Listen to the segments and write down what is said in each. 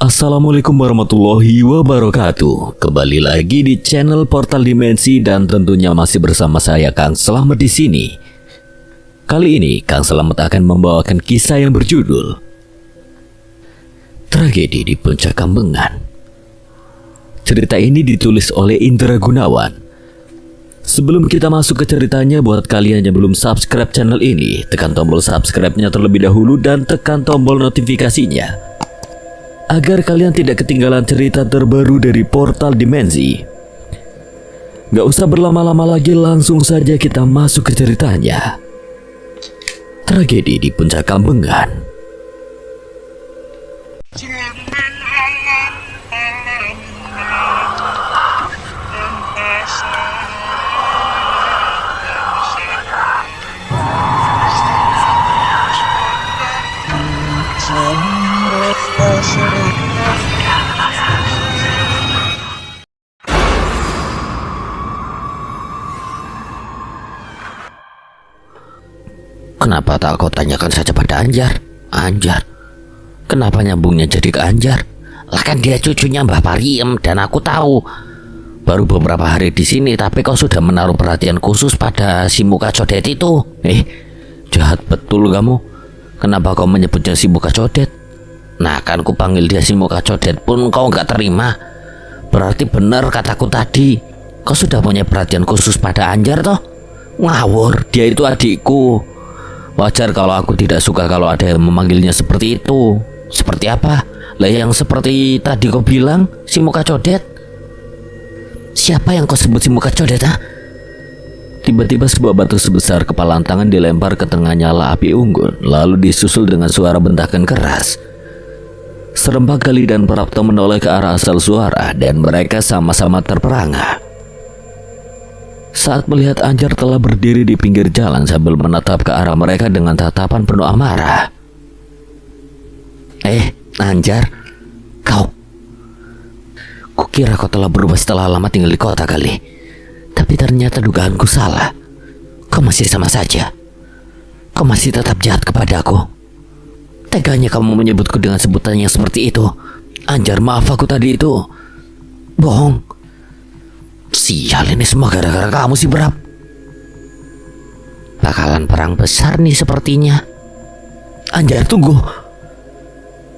Assalamualaikum warahmatullahi wabarakatuh. Kembali lagi di channel Portal Dimensi dan tentunya masih bersama saya Kang Slamet di sini. Kali ini Kang Slamet akan membawakan kisah yang berjudul Tragedi di Puncak Kambengan. Cerita ini ditulis oleh Indra Gunawan. Sebelum kita masuk ke ceritanya, buat kalian yang belum subscribe channel ini, tekan tombol subscribe-nya terlebih dahulu dan tekan tombol notifikasinya agar kalian tidak ketinggalan cerita terbaru dari Portal Dimensi. Gak usah berlama-lama lagi, langsung saja kita masuk ke ceritanya. Tragedi di Puncak Kambengan. Kenapa tak kau tanyakan saja pada Anjar? Anjar? Kenapa nyambungnya jadi ke Anjar? Lah kan dia cucunya Mbah Pariem dan aku tahu. Baru beberapa hari di sini tapi kau sudah menaruh perhatian khusus pada si muka codet itu. Jahat betul kamu. Kenapa kau menyebutnya si muka codet? Nah kan ku panggil dia si muka codet pun kau nggak terima. Berarti benar kataku tadi. Kau sudah punya perhatian khusus pada Anjar toh? Ngawur, dia itu adikku. Wajar kalau aku tidak suka kalau ada yang memanggilnya seperti itu. Seperti apa? Lah yang seperti tadi kau bilang, si muka codet. Siapa yang kau sebut si muka codet, ha? Tiba-tiba sebuah batu sebesar kepala tangan dilempar ke tengah nyala api unggun, lalu disusul dengan suara bentakan keras. Serempak Gali dan Prapto menoleh ke arah asal suara dan mereka sama-sama terperangah. Saat melihat Anjar telah berdiri di pinggir jalan sambil menatap ke arah mereka dengan tatapan penuh amarah. Anjar, kukira kau telah berubah setelah lama tinggal di kota kali. Tapi ternyata dugaanku salah. Kau masih sama saja. Kau masih tetap jahat kepadaku. Teganya kamu menyebutku dengan sebutan yang seperti itu. Anjar, maaf aku tadi itu bohong. Sial, ini semua gara-gara kamu sih, Brap. Bakalan perang besar nih sepertinya. Anjar, tunggu.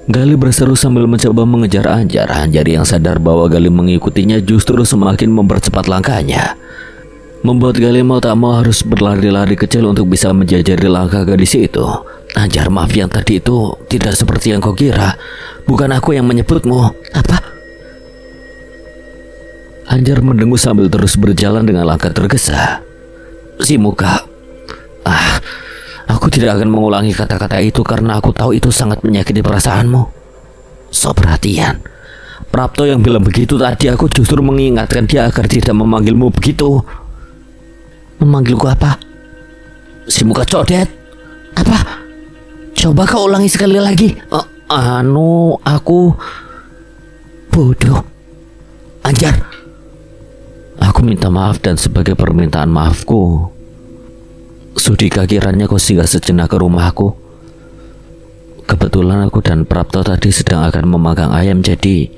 Gali berseru sambil mencoba mengejar Anjar. Anjar yang sadar bahwa Gali mengikutinya justru semakin mempercepat langkahnya, membuat Gali mau tak mau harus berlari-lari kecil untuk bisa menjajari langkah gadis itu. Anjar, maaf, yang tadi itu tidak seperti yang kau kira. Bukan aku yang menyebutmu. Apa? Anjar mendengus sambil terus berjalan dengan langkah tergesa. Si muka. Aku tidak akan mengulangi kata-kata itu karena aku tahu itu sangat menyakiti perasaanmu. So perhatian. Prapto yang bilang begitu tadi, aku justru mengingatkan dia agar tidak memanggilmu begitu. Memanggilku apa? Si muka codet. Apa? Coba kau ulangi sekali lagi. Aku bodoh. Anjar, aku minta maaf dan sebagai permintaan maafku, sudikah kiranya kau singgah sejenak ke rumahku? Kebetulan aku dan Prapto tadi sedang akan memanggang ayam, jadi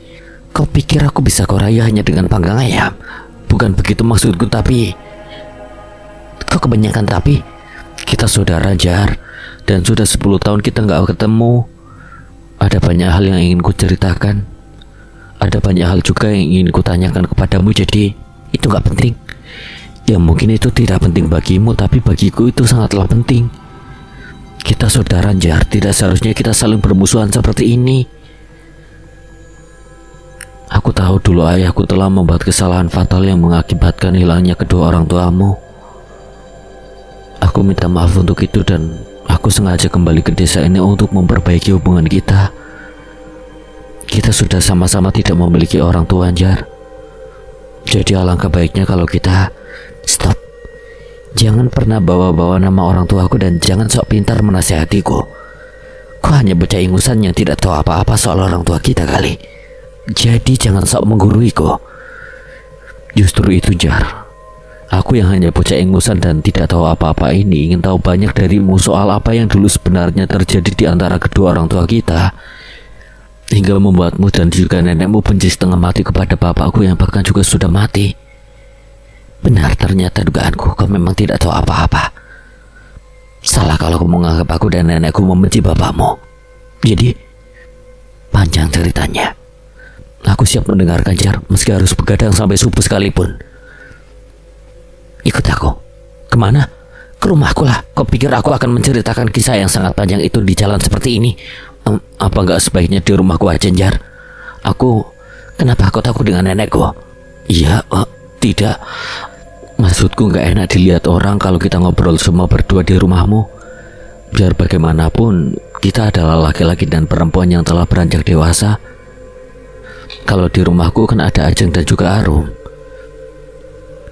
kau pikir aku bisa kau rayu hanya dengan panggang ayam? Bukan begitu maksudku, tapi kau kebanyakan tapi. Kita saudara, Jar, dan sudah 10 tahun kita nggak ketemu. Ada banyak hal yang ingin ku ceritakan. Ada banyak hal juga yang ingin ku tanyakan kepadamu, jadi itu gak penting. Ya mungkin itu tidak penting bagimu, tapi bagiku itu sangatlah penting. Kita saudara, Jar, tidak seharusnya kita saling bermusuhan seperti ini. Aku tahu dulu ayahku telah membuat kesalahan fatal yang mengakibatkan hilangnya kedua orang tuamu. Aku minta maaf untuk itu dan aku sengaja kembali ke desa ini untuk memperbaiki hubungan kita. Kita sudah sama-sama tidak memiliki orang tua, Jar. Jadi alangkah baiknya kalau kita stop. Jangan pernah bawa-bawa nama orang tuaku dan jangan sok pintar menasihatiku. Kau hanya bocah ingusan yang tidak tahu apa-apa soal orang tua kita kali. Jadi jangan sok mengguruiku. Justru itu, Jar. Aku yang hanya bocah ingusan dan tidak tahu apa-apa ini ingin tahu banyak darimu soal apa yang dulu sebenarnya terjadi di antara kedua orang tua kita. hingga membuatmu dan juga nenekmu benci setengah mati kepada bapakku yang bahkan juga sudah mati. Benar, ternyata dugaanku, kau memang tidak tahu apa-apa. Salah kalau kau menganggap aku dan nenekku membenci bapakmu. Jadi, panjang ceritanya. Aku siap mendengarkan, Jar, meski harus begadang sampai subuh sekalipun. Ikut aku. Kemana? Ke rumahku lah. Kau pikir aku akan menceritakan kisah yang sangat panjang itu di jalan seperti ini? Apa enggak sebaiknya di rumahku aja, Jar? Kenapa aku takut dengan nenekku? Iya, tidak. Maksudku nggak enak dilihat orang kalau kita ngobrol semua berdua di rumahmu. Biar bagaimanapun, kita adalah laki-laki dan perempuan yang telah beranjak dewasa. Kalau di rumahku kan ada Ajeng dan juga Arum.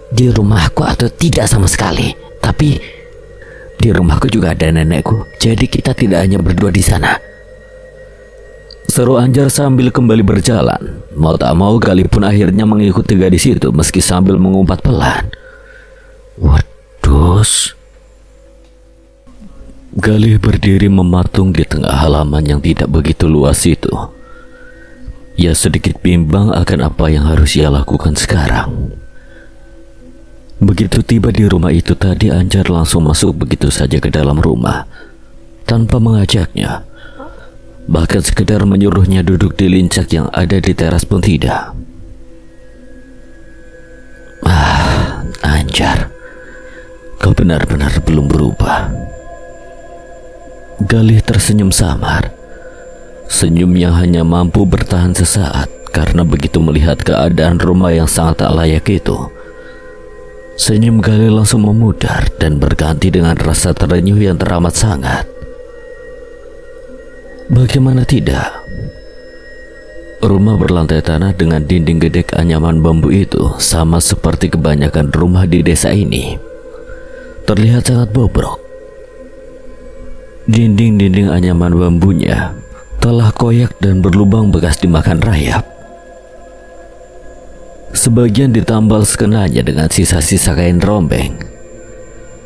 Di rumahku atau tidak sama sekali. Tapi di rumahku juga ada nenekku. Jadi kita tidak hanya berdua di sana. Seru Anjar sambil kembali berjalan. Mau tak mau Galih pun akhirnya mengikuti gadis itu meski sambil mengumpat pelan. Waduh. Galih berdiri mematung di tengah halaman yang tidak begitu luas itu. Ia sedikit bimbang akan apa yang harus ia lakukan sekarang. Begitu tiba di rumah itu tadi, Anjar langsung masuk begitu saja ke dalam rumah tanpa mengajaknya. Bahkan sekedar menyuruhnya duduk di lincak yang ada di teras pun tidak. Anjar, kau benar-benar belum berubah. Galih tersenyum samar. Senyum yang hanya mampu bertahan sesaat karena begitu melihat keadaan rumah yang sangat tak layak itu. Senyum Galih langsung memudar dan berganti dengan rasa terenyuh yang teramat sangat. Bagaimana tidak? Rumah berlantai tanah dengan dinding gedek anyaman bambu itu sama seperti kebanyakan rumah di desa ini. Terlihat sangat bobrok. Dinding-dinding anyaman bambunya telah koyak dan berlubang bekas dimakan rayap. Sebagian ditambal sekenanya dengan sisa-sisa kain rombeng.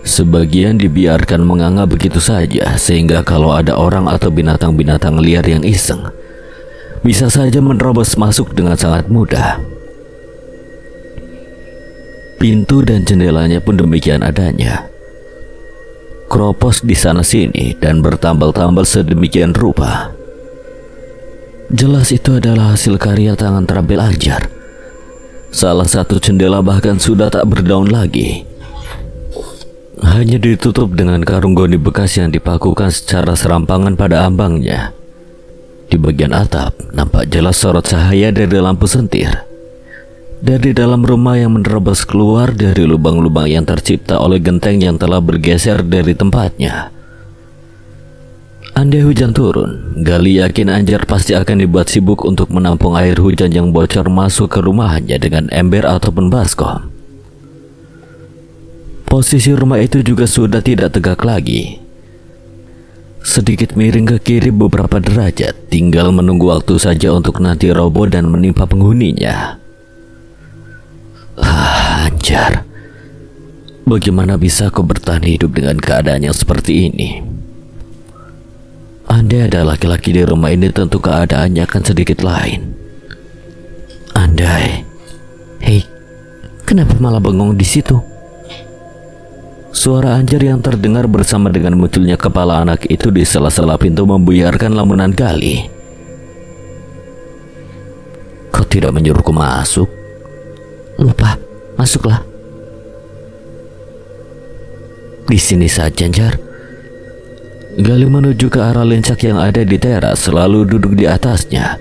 Sebagian dibiarkan menganga begitu saja sehingga kalau ada orang atau binatang-binatang liar yang iseng, bisa saja menerobos masuk dengan sangat mudah. Pintu dan jendelanya pun demikian adanya. Keropos di sana-sini dan bertambal-tambal sedemikian rupa. Jelas itu adalah hasil karya tangan terampil Anjar. Salah satu jendela bahkan sudah tak berdaun lagi. Hanya ditutup dengan karung goni bekas yang dipakukan secara serampangan pada ambangnya. Di bagian atap nampak jelas sorot cahaya dari lampu sentir. Dari dalam rumah yang menerobos keluar dari lubang-lubang yang tercipta oleh genteng yang telah bergeser dari tempatnya. Andai hujan turun, Galih yakin Anjar pasti akan dibuat sibuk untuk menampung air hujan yang bocor masuk ke rumahnya dengan ember ataupun baskom. Posisi rumah itu juga sudah tidak tegak lagi. Sedikit miring ke kiri beberapa derajat, tinggal menunggu waktu saja untuk nanti roboh dan menimpa penghuninya. Anjar, bagaimana bisa kau bertahan hidup dengan keadaan yang seperti ini? Andai ada laki-laki di rumah ini tentu keadaannya akan sedikit lain. Andai. Hei, kenapa malah bengong di situ? Suara Anjar yang terdengar bersama dengan munculnya kepala anak itu di sela-sela pintu membuyarkan lamunan Galih. Kau tidak menyuruhku masuk? Lupa, masuklah. Di sini saja, Anjar. Galih menuju ke arah lincak yang ada di teras, lalu duduk di atasnya.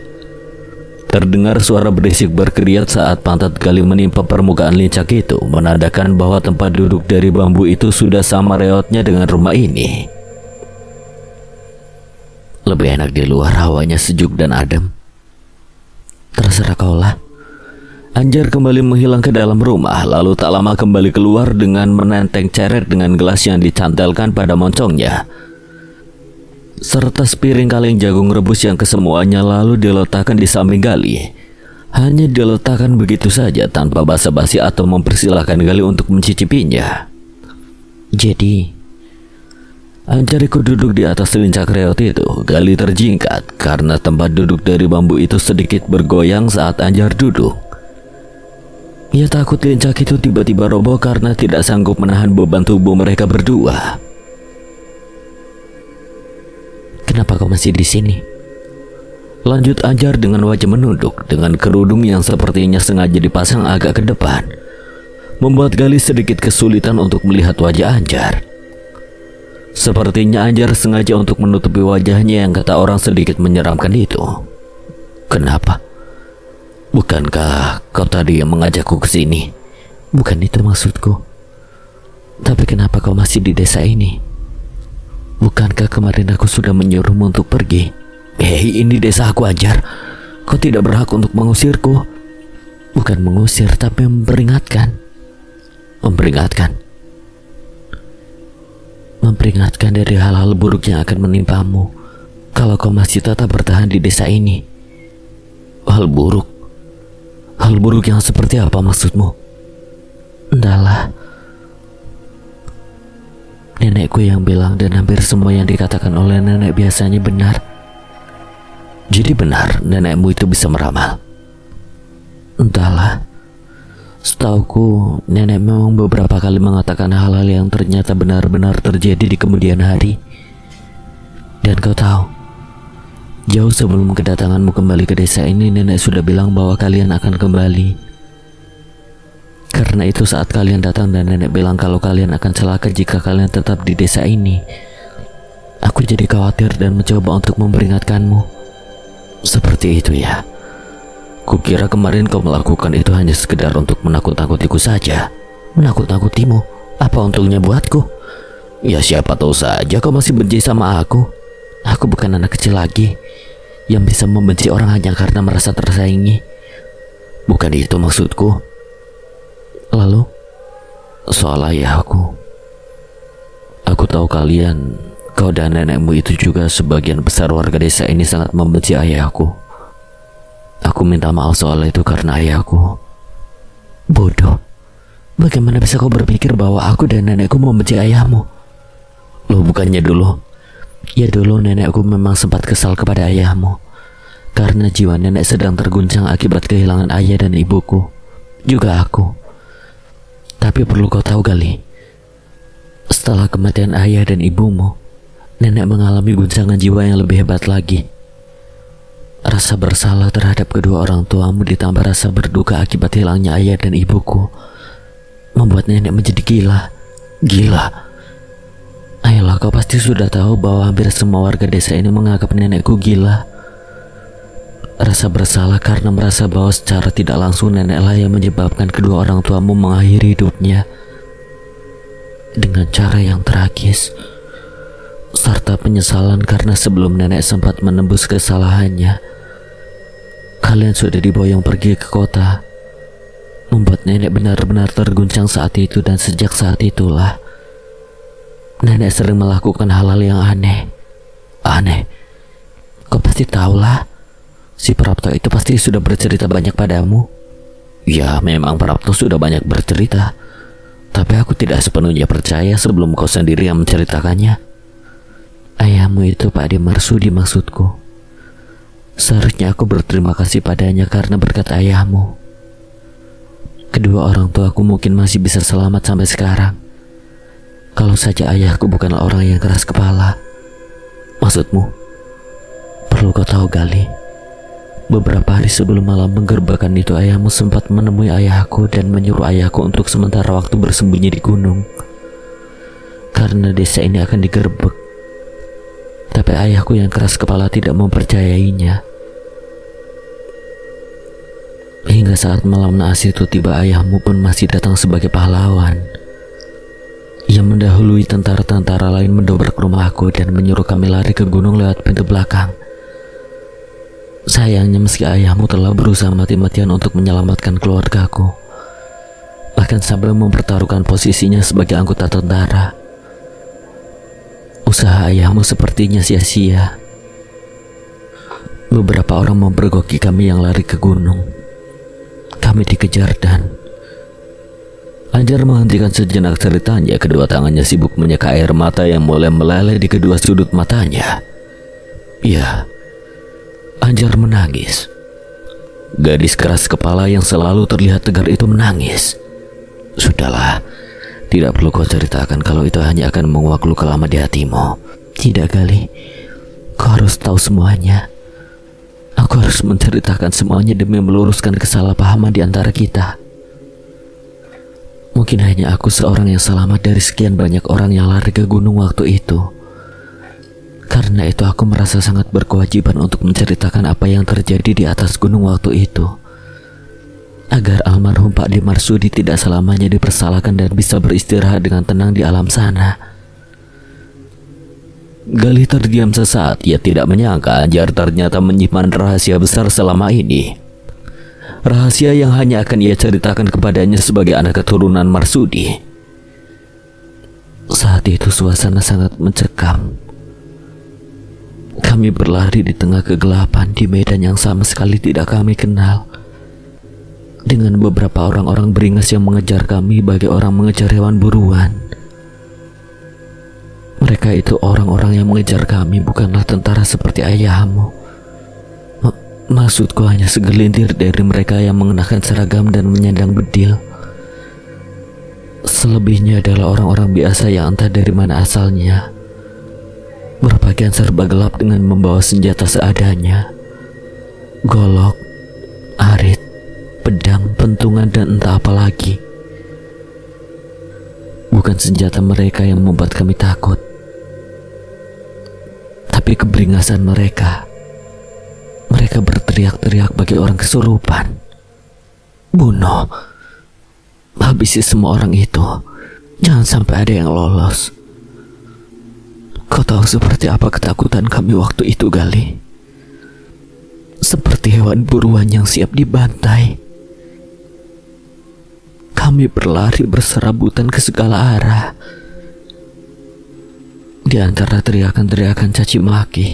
Terdengar suara berisik berkeriat saat pantat Galih menimpa permukaan lincak itu, menandakan bahwa tempat duduk dari bambu itu sudah sama reotnya dengan rumah ini. Lebih enak di luar, hawanya sejuk dan adem. Terserah kaulah. Anjar kembali menghilang ke dalam rumah, lalu tak lama kembali keluar dengan menenteng ceret dengan gelas yang dicantelkan pada moncongnya, serta sepiring kaleng jagung rebus yang kesemuanya lalu diletakkan di samping Galih. Hanya diletakkan begitu saja tanpa basa-basi atau mempersilahkan Galih untuk mencicipinya. Jadi, Anjar ikut duduk di atas lincah reot itu. Gali terjingkat karena tempat duduk dari bambu itu sedikit bergoyang saat Anjar duduk. Ia takut lincah itu tiba-tiba roboh karena tidak sanggup menahan beban tubuh mereka berdua. Kenapa kau masih di sini? Lanjut Anjar dengan wajah menunduk, dengan kerudung yang sepertinya sengaja dipasang agak ke depan, membuat Gali sedikit kesulitan untuk melihat wajah Anjar. Sepertinya Anjar sengaja untuk menutupi wajahnya yang kata orang sedikit menyeramkan itu. Kenapa? Bukankah kau tadi yang mengajakku ke sini? Bukan itu maksudku. Tapi kenapa kau masih di desa ini? Bukankah kemarin aku sudah menyuruhmu untuk pergi? Hei, ini desa aku, Anjar. Kau tidak berhak untuk mengusirku. Bukan mengusir, tapi memperingatkan. Memperingatkan dari hal-hal buruk yang akan menimpamu kalau kau masih tetap bertahan di desa ini. Hal buruk? Hal buruk yang seperti apa maksudmu? Entahlah. Nenekku yang bilang dan hampir semua yang dikatakan oleh nenek biasanya benar. Jadi benar nenekmu itu bisa meramal? Entahlah. Setauku, nenek memang beberapa kali mengatakan hal-hal yang ternyata benar-benar terjadi di kemudian hari. Dan kau tahu, jauh sebelum kedatanganmu kembali ke desa ini, nenek sudah bilang bahwa kalian akan kembali. Karena itu saat kalian datang dan nenek bilang kalau kalian akan celaka jika kalian tetap di desa ini, aku jadi khawatir dan mencoba untuk memperingatkanmu. Seperti itu ya. Kukira kemarin kau melakukan itu hanya sekedar untuk menakut-nakutiku saja. Menakut-nakutimu? Apa untungnya buatku? Ya siapa tahu saja kau masih benci sama aku. Aku bukan anak kecil lagi yang bisa membenci orang hanya karena merasa tersaingi. Bukan itu maksudku. Lalu? Soal ayahku. Aku tahu kau dan nenekmu itu juga sebagian besar warga desa ini sangat membenci ayahku. Aku minta maaf soal itu karena ayahku. Bodoh. Bagaimana bisa kau berpikir bahwa aku dan nenekku membenci ayahmu? Loh, bukannya dulu? Ya dulu nenekku memang sempat kesal kepada ayahmu karena jiwa nenek sedang terguncang akibat kehilangan ayah dan ibuku. Juga aku. Tapi perlu kau tahu, Gali, setelah kematian ayah dan ibumu, nenek mengalami guncangan jiwa yang lebih hebat lagi. Rasa bersalah terhadap kedua orang tuamu ditambah rasa berduka akibat hilangnya ayah dan ibuku membuat nenek menjadi gila. Gila? Ayolah, kau pasti sudah tahu bahwa hampir semua warga desa ini menganggap nenekku gila. Rasa bersalah karena merasa bahwa secara tidak langsung neneklah yang menyebabkan kedua orang tuamu mengakhiri hidupnya dengan cara yang tragis, serta penyesalan karena sebelum nenek sempat menembus kesalahannya, kalian sudah diboyong pergi ke kota, membuat nenek benar-benar terguncang saat itu. Dan sejak saat itulah nenek sering melakukan hal-hal yang aneh. Kau pasti tahulah, si Prapto itu pasti sudah bercerita banyak padamu. Ya, memang Prapto sudah banyak bercerita, tapi aku tidak sepenuhnya percaya sebelum kau sendiri yang menceritakannya. Ayahmu itu Pak Ade Marsudi maksudku. Seharusnya aku berterima kasih padanya karena berkat ayahmu, kedua orang tuaku mungkin masih bisa selamat sampai sekarang. Kalau saja ayahku bukanlah orang yang keras kepala. Maksudmu? Perlu kau tahu, Gali, beberapa hari sebelum malam penggerbekan itu ayahmu sempat menemui ayahku dan menyuruh ayahku untuk sementara waktu bersembunyi di gunung karena desa ini akan digerebek. Tapi ayahku yang keras kepala tidak mempercayainya. Hingga saat malam naas itu tiba, ayahmu pun masih datang sebagai pahlawan. Ia mendahului tentara-tentara lain mendobrak rumahku dan menyuruh kami lari ke gunung lewat pintu belakang. Sayangnya meski ayahmu telah berusaha mati-matian untuk menyelamatkan keluargaku, bahkan sampai mempertaruhkan posisinya sebagai anggota tentara, usaha ayahmu sepertinya sia-sia. Beberapa orang mempergoki kami yang lari ke gunung. Kami dikejar dan Anjar menghentikan sejenak ceritanya. Kedua tangannya sibuk menyeka air mata yang mulai meleleh di kedua sudut matanya. Ya, Anjar menangis. Gadis keras kepala yang selalu terlihat tegar itu menangis. Sudahlah, tidak perlu kau ceritakan kalau itu hanya akan menguak luka lama di hatimu. Tidak, Gali. Kau harus tahu semuanya. Aku harus menceritakan semuanya demi meluruskan kesalahpahaman di antara kita. Mungkin hanya aku seorang yang selamat dari sekian banyak orang yang lari ke gunung waktu itu. Karena itu aku merasa sangat berkewajiban untuk menceritakan apa yang terjadi di atas gunung waktu itu, agar almarhum Pak D. Marsudi tidak selamanya dipersalahkan dan bisa beristirahat dengan tenang di alam sana. Gali terdiam sesaat. Ia tidak menyangka Anjar ternyata menyimpan rahasia besar selama ini. Rahasia yang hanya akan ia ceritakan kepadanya sebagai anak keturunan Marsudi. Saat itu suasana sangat mencekam. Kami berlari di tengah kegelapan di medan yang sama sekali tidak kami kenal, dengan beberapa orang-orang beringas yang mengejar kami bagai orang mengejar hewan buruan. Mereka itu orang-orang yang mengejar kami bukanlah tentara seperti ayahmu. Maksudku hanya segelintir dari mereka yang mengenakan seragam dan menyandang bedil. Selebihnya adalah orang-orang biasa yang entah dari mana asalnya, berpakaian serba gelap dengan membawa senjata seadanya. Golok, arit, pedang, pentungan, dan entah apa lagi. Bukan senjata mereka yang membuat kami takut, tapi keberingasan mereka. Mereka berteriak-teriak bagi orang kesurupan. Bunuh, habisi semua orang itu. Jangan sampai ada yang lolos. Kau tahu seperti apa ketakutan kami waktu itu, Gali? Seperti hewan buruan yang siap dibantai. Kami berlari berserabutan ke segala arah. Di antara teriakan-teriakan caci maki,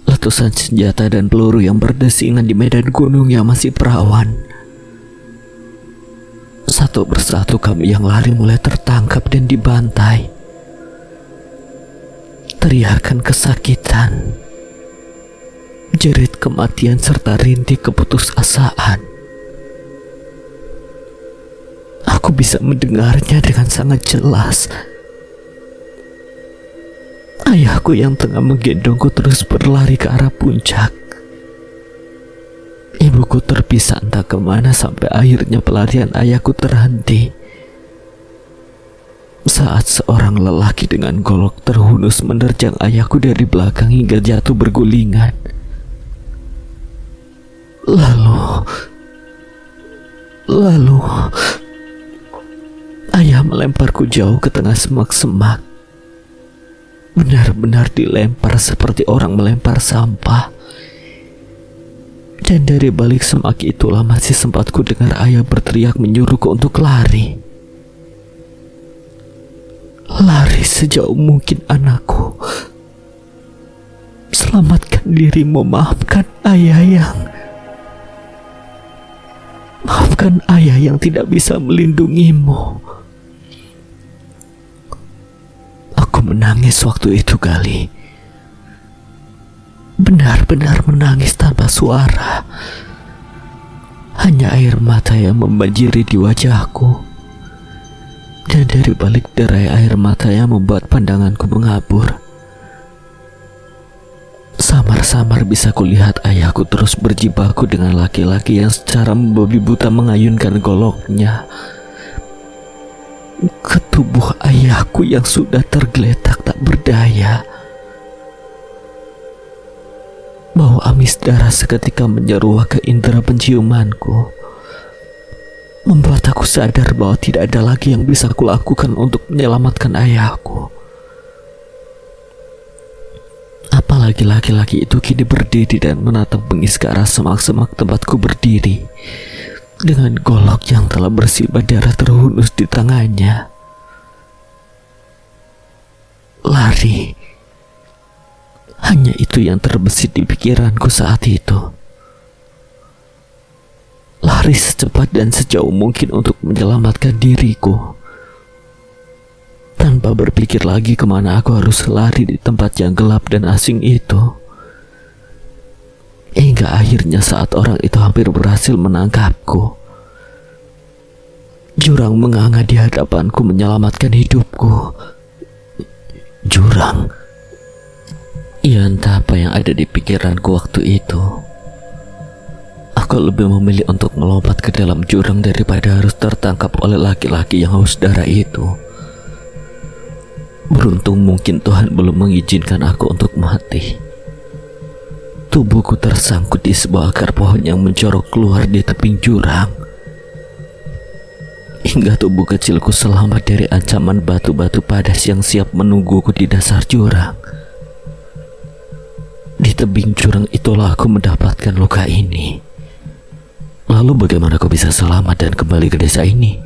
letusan senjata dan peluru yang berdesingan di medan gunung yang masih perawan, satu persatu kami yang lari mulai tertangkap dan dibantai. Teriakan kesakitan, jerit kematian serta rintih keputusasaan. Aku bisa mendengarnya dengan sangat jelas. Ayahku yang tengah menggendongku terus berlari ke arah puncak. Ibuku terpisah entah kemana sampai akhirnya pelarian ayahku terhenti. Saat seorang lelaki dengan golok terhunus menerjang ayahku dari belakang hingga jatuh bergulingan. Lalu ayah melemparku jauh ke tengah semak-semak. Benar-benar dilempar seperti orang melempar sampah. Dan dari balik semak itulah masih sempat ku dengar ayah berteriak menyuruhku untuk lari. Lari sejauh mungkin, anakku. Selamatkan dirimu, maafkan ayah yang tidak bisa melindungimu. Menangis waktu itu, Gali. Benar-benar menangis tanpa suara. Hanya air mata yang membanjiri di wajahku. Dan dari balik derai air mata yang membuat pandanganku mengabur, samar-samar bisa kulihat ayahku terus berjibaku dengan laki-laki yang secara membabi buta mengayunkan goloknya ke tubuh ayahku yang sudah tergeletak tak berdaya. Bau amis darah seketika menyeruak ke indera penciumanku, membuat aku sadar bahwa tidak ada lagi yang bisa kulakukan untuk menyelamatkan ayahku. Apalagi laki-laki itu kini berdiri dan menatap bengis ke arah semak-semak tempatku berdiri, dengan golok yang telah bersimbah darah terhunus di tangannya. Lari, hanya itu yang terbesit di pikiranku saat itu. Lari berlari secepat dan sejauh mungkin untuk menyelamatkan diriku. Tanpa berpikir lagi kemana aku harus lari di tempat yang gelap dan asing itu. Hingga akhirnya saat orang itu hampir berhasil menangkapku, jurang menganga di hadapanku menyelamatkan hidupku. Jurang. Ya, entah apa yang ada di pikiranku waktu itu. Aku lebih memilih untuk melompat ke dalam jurang daripada harus tertangkap oleh laki-laki yang haus darah itu. Beruntung mungkin Tuhan belum mengizinkan aku untuk mati. Tubuhku tersangkut di sebuah akar pohon yang mencorok keluar di tebing jurang. Hingga tubuh kecilku selamat dari ancaman batu-batu padas yang siap menungguku di dasar jurang. Di tebing jurang itulah aku mendapatkan luka ini. Lalu bagaimana aku bisa selamat dan kembali ke desa ini?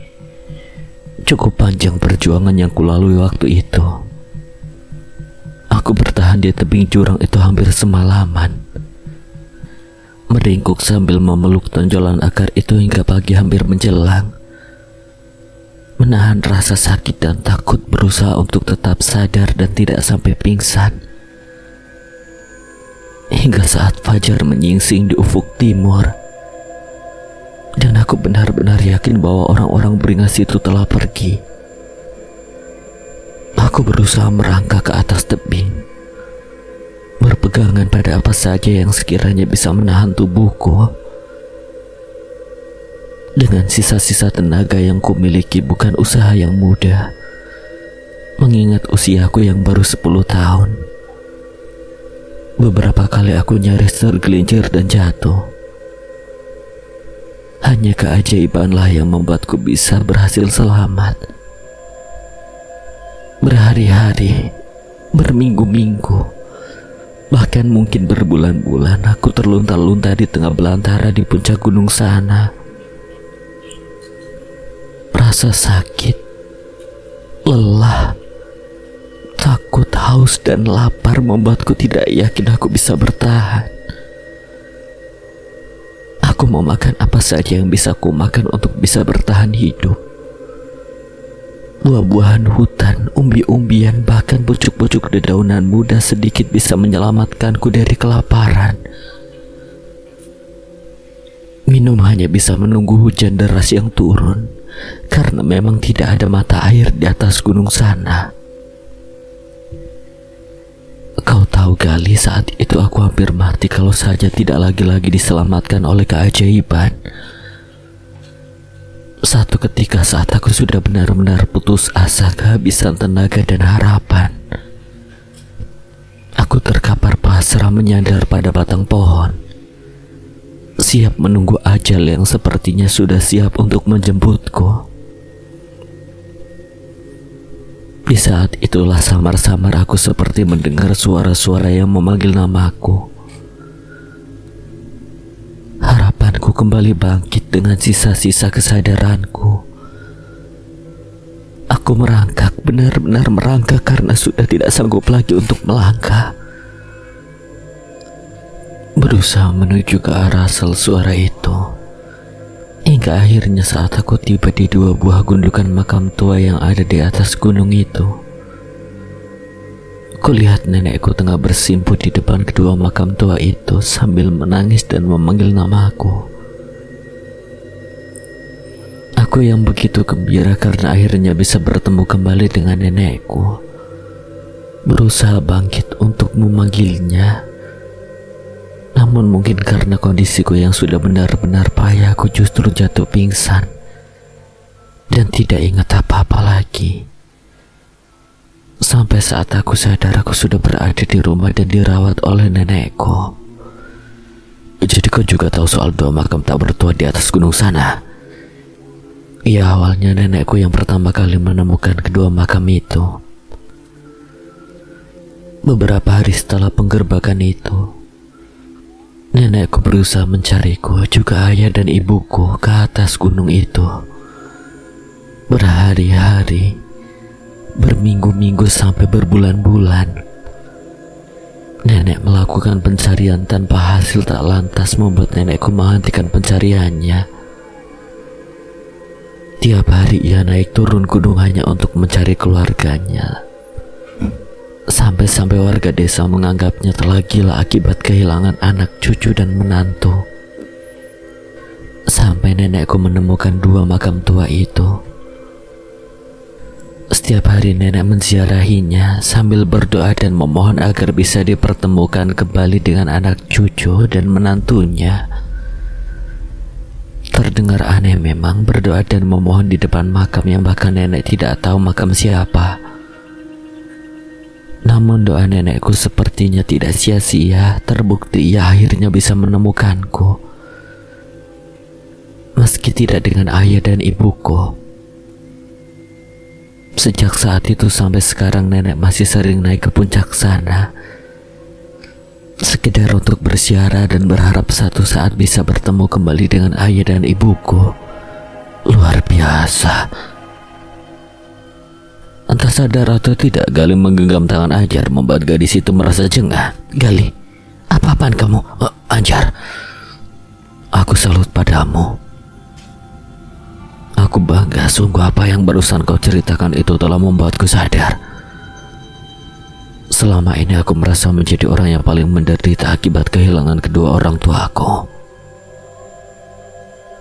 Cukup panjang perjuangan yang kulalui waktu itu. Aku bertahan di tebing jurang itu hampir semalaman, meringkuk sambil memeluk tonjolan akar itu hingga pagi hampir menjelang. Menahan rasa sakit dan takut, berusaha untuk tetap sadar dan tidak sampai pingsan. Hingga saat fajar menyingsing di ufuk timur, dan aku benar-benar yakin bahwa orang-orang beringas itu telah pergi. Aku berusaha merangkak ke atas tebing, berpegangan pada apa saja yang sekiranya bisa menahan tubuhku. Dengan sisa-sisa tenaga yang kumiliki, bukan usaha yang mudah, mengingat usiaku yang baru 10 tahun. Beberapa kali aku nyaris tergelincir dan jatuh. Hanya keajaibanlah yang membuatku bisa berhasil selamat. Berhari-hari, berminggu-minggu, bahkan mungkin berbulan-bulan aku terlunta-lunta di tengah belantara di puncak gunung sana. Rasa sakit, lelah, takut, haus, dan lapar membuatku tidak yakin aku bisa bertahan. Aku mau makan apa saja yang bisa aku makan untuk bisa bertahan hidup. Buah-buahan hutan, umbi-umbian, bahkan pucuk-pucuk dedaunan muda sedikit bisa menyelamatkanku dari kelaparan. Minum hanya bisa menunggu hujan deras yang turun, karena memang tidak ada mata air di atas gunung sana. Kau tahu Gali, saat itu aku hampir mati kalau saja tidak lagi-lagi diselamatkan oleh keajaiban. Satu ketika saat aku sudah benar-benar putus asa, kehabisan tenaga dan harapan, aku terkapar pasrah menyandar pada batang pohon, siap menunggu ajal yang sepertinya sudah siap untuk menjemputku. Di saat itulah samar-samar aku seperti mendengar suara-suara yang memanggil namaku. Harapanku kembali bangkit dengan sisa-sisa kesadaranku. Aku merangkak, benar-benar merangkak karena sudah tidak sanggup lagi untuk melangkah. Berusaha menuju ke arah asal suara itu, hingga akhirnya saat aku tiba di 2 buah gundukan makam tua yang ada di atas gunung itu, kulihat nenekku tengah bersimpuh di depan kedua makam tua itu sambil menangis dan memanggil namaku. Aku yang begitu gembira karena akhirnya bisa bertemu kembali dengan nenekku, berusaha bangkit untuk memanggilnya. Namun mungkin karena kondisiku yang sudah benar-benar payah, aku justru jatuh pingsan dan tidak ingat apa-apa lagi. Sampai saat aku sadar, aku sudah berada di rumah dan dirawat oleh nenekku. Jadi kau juga tahu soal 2 makam tak bertua di atas gunung sana? Ya, awalnya nenekku yang pertama kali menemukan kedua makam itu. Beberapa hari setelah penggerbakan itu, nenekku berusaha mencariku, juga ayah dan ibuku, ke atas gunung itu. Berhari-hari, berminggu-minggu, sampai berbulan-bulan, nenek melakukan pencarian tanpa hasil. Tak lantas membuat nenekku menghentikan pencariannya. Tiap hari ia naik turun gunung hanya untuk mencari keluarganya. Sampai-sampai warga desa menganggapnya telah gila akibat kehilangan anak, cucu, dan menantu. Sampai nenekku menemukan 2 makam tua itu. Setiap hari nenek menziarahinya sambil berdoa dan memohon agar bisa dipertemukan kembali dengan anak, cucu, dan menantunya. Terdengar aneh memang berdoa dan memohon di depan makam yang bahkan nenek tidak tahu makam siapa. Namun doa nenekku sepertinya tidak sia-sia, terbukti ia akhirnya bisa menemukanku. Meski tidak dengan ayah dan ibuku. Sejak saat itu sampai sekarang nenek masih sering naik ke puncak sana. Sekedar untuk berziarah dan berharap satu saat bisa bertemu kembali dengan ayah dan ibuku. Luar biasa. Entah sadar atau tidak, Gali menggenggam tangan Anjar membuat gadis itu merasa jengah. Gali, apa-apaan kamu? Anjar, aku salut padamu. Aku bangga, sungguh apa yang barusan kau ceritakan itu telah membuatku sadar. Selama ini aku merasa menjadi orang yang paling menderita akibat kehilangan kedua orang tuaku.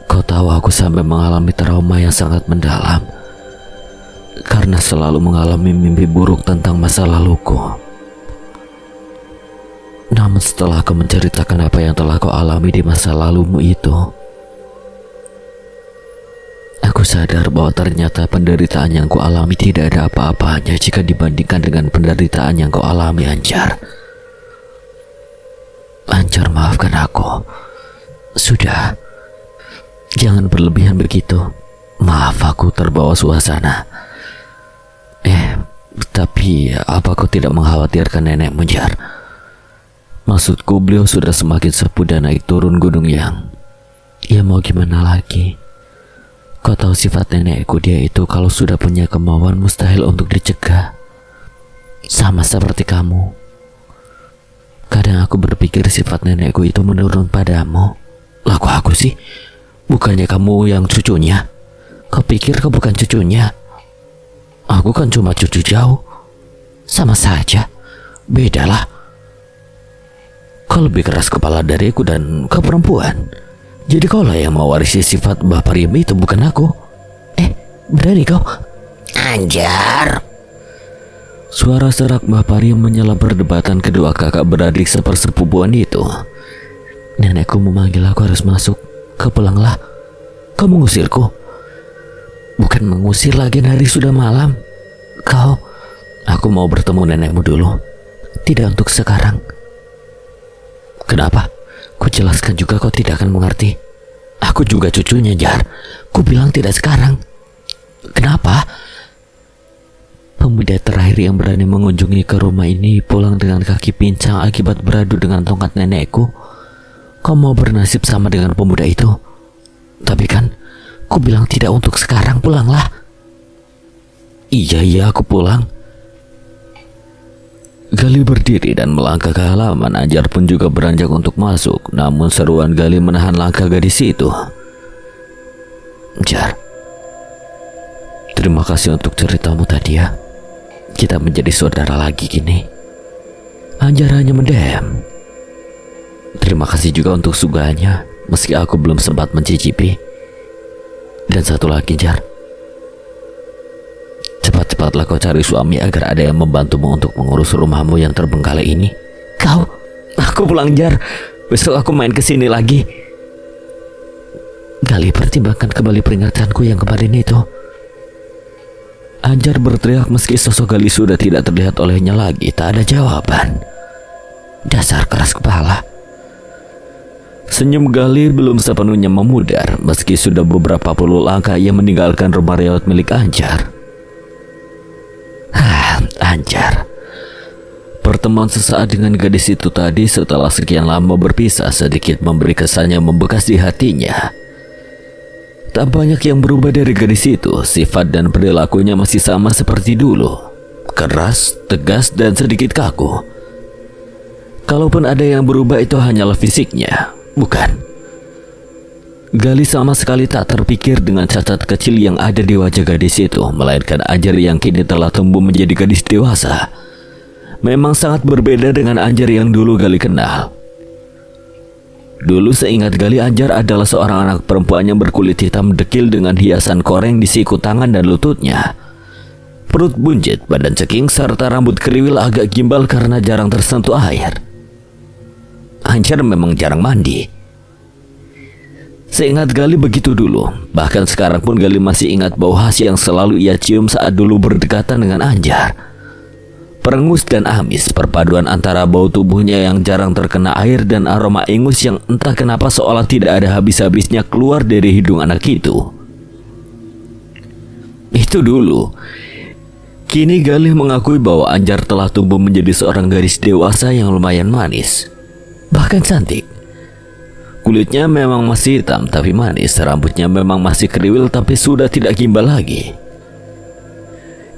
Kau tahu aku sampai mengalami trauma yang sangat mendalam karena selalu mengalami mimpi buruk tentang masa laluku. Namun setelah kau menceritakan apa yang telah kau alami di masa lalumu itu, aku sadar bahwa ternyata penderitaan yang kau alami tidak ada apa-apanya jika dibandingkan dengan penderitaan yang kau alami, Anjar. Anjar, maafkan aku. Sudah, jangan berlebihan begitu. Maaf, aku terbawa suasana. Tapi apa kau tidak mengkhawatirkan nenekmu, Jar? Maksudku, beliau sudah semakin sepuh dan naik turun gunung yang... Ya mau gimana lagi? Kau tahu sifat nenekku, dia itu kalau sudah punya kemauan mustahil untuk dicegah. Sama seperti kamu. Kadang aku berpikir sifat nenekku itu menurun padamu. Lah kok aku sih? Bukannya kamu yang cucunya? Kau pikir kau bukan cucunya? Aku kan cuma cucu jauh. Sama saja. Bedalah. Kau lebih keras kepala dariku dan kau perempuan. Jadi kaulah yang mewarisi sifat Mbah Pariem itu, bukan aku. Berani kau? Anjar. Suara serak Mbah Pariem menyela perdebatan kedua kakak beradik sepersepupuan itu. Nenekku memanggil aku harus masuk. Kau pulanglah. Kau mengusirku? Bukan mengusir lagi, hari sudah malam. Aku mau bertemu nenekmu dulu. Tidak untuk sekarang. Kenapa? Ku jelaskan juga kau tidak akan mengerti. Aku juga cucunya, Jar. Ku bilang tidak sekarang. Kenapa? Pemuda terakhir yang berani mengunjungi ke rumah ini pulang dengan kaki pincang akibat beradu dengan tongkat nenekku. Kau mau bernasib sama dengan pemuda itu? Tapi kan ku bilang tidak untuk sekarang, pulanglah. Iya, aku pulang. Gali berdiri dan melangkah ke halaman. Anjar pun juga beranjak untuk masuk. Namun seruan Gali menahan langkah gadis itu. Jar, terima kasih untuk ceritamu tadi ya. Kita menjadi saudara lagi kini. Anjar hanya mendiam. Terima kasih juga untuk sugahnya, meski aku belum sempat mencicipi. Dan satu lagi, Jar, cepat-cepatlah kau cari suami agar ada yang membantumu untuk mengurus rumahmu yang terbengkalai ini. Aku pulang, Jar. Besok aku main kesini lagi. Gali, pertimbangkan kembali peringatanku yang kemarin itu. Anjar berteriak meski sosok Gali sudah tidak terlihat olehnya lagi. Tak ada jawaban. Dasar keras kepala. Senyum Gali belum sepenuhnya memudar meski sudah beberapa puluh langkah ia meninggalkan rumah reot milik Anjar. Anjar. Pertemuan sesaat dengan gadis itu tadi setelah sekian lama berpisah sedikit memberi kesannya membekas di hatinya. Tak banyak yang berubah dari gadis itu. Sifat dan perilakunya masih sama seperti dulu. Keras, tegas, dan sedikit kaku. Kalaupun ada yang berubah itu hanyalah fisiknya. Bukan. Gali sama sekali tak terpikir dengan cacat kecil yang ada di wajah gadis itu, melainkan Anjar yang kini telah tumbuh menjadi gadis dewasa. Memang sangat berbeda dengan Anjar yang dulu Gali kenal. Dulu seingat Gali, Anjar adalah seorang anak perempuan yang berkulit hitam dekil dengan hiasan koreng di siku tangan dan lututnya. Perut buncit, badan ceking, serta rambut kriwil agak gimbal karena jarang tersentuh air. Anjar memang jarang mandi. Seingat Gali begitu dulu. Bahkan sekarang pun Gali masih ingat bau khas yang selalu ia cium saat dulu berdekatan dengan Anjar. Perengus dan amis, perpaduan antara bau tubuhnya yang jarang terkena air dan aroma ingus yang entah kenapa seolah tidak ada habis-habisnya keluar dari hidung anak itu. Itu dulu. Kini Gali mengakui bahwa Anjar telah tumbuh menjadi seorang gadis dewasa yang lumayan manis, bahkan cantik. Kulitnya memang masih hitam tapi manis, rambutnya memang masih kriwil tapi sudah tidak gimbal lagi.